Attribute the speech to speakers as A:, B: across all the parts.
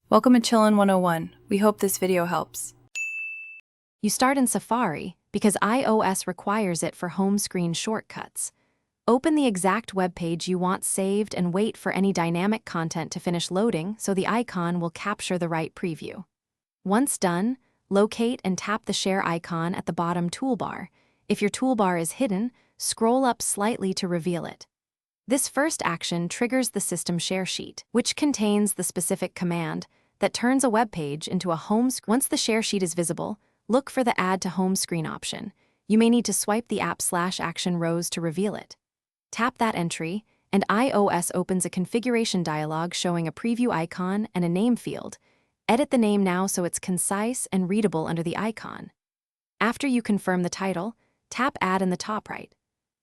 A: Welcome to Chillin' 101. We hope this video helps.
B: You start in Safari because iOS requires it for home screen shortcuts. Open the exact web page you want saved and wait for any dynamic content to finish loading so the icon will capture the right preview. Once done, locate and tap the share icon at the bottom toolbar. If your toolbar is hidden, scroll up slightly to reveal it. This first action triggers the system share sheet, which contains the specific command that turns a web page into a home screen. Once the share sheet is visible, look for the Add to Home Screen option. You may need to swipe the app/action rows to reveal it. Tap that entry, and iOS opens a configuration dialog showing a preview icon and a name field. Edit the name now so it's concise and readable under the icon. After you confirm the title, tap Add in the top right.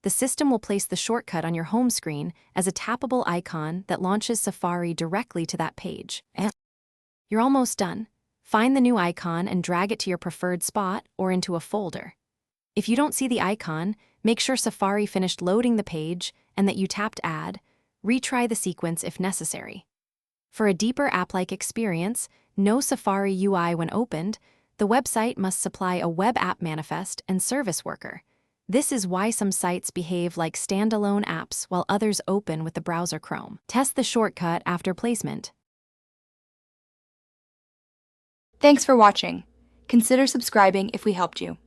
B: The system will place the shortcut on your home screen as a tappable icon that launches Safari directly to that page. You're almost done. Find the new icon and drag it to your preferred spot or into a folder. If you don't see the icon, make sure Safari finished loading the page and that you tapped Add. Retry the sequence if necessary. For a deeper app-like experience, no Safari UI when opened, the website must supply a web app manifest and service worker. This is why some sites behave like standalone apps while others open with the browser Chrome. Test the shortcut after placement.
C: Thanks for watching. Consider subscribing if we helped you.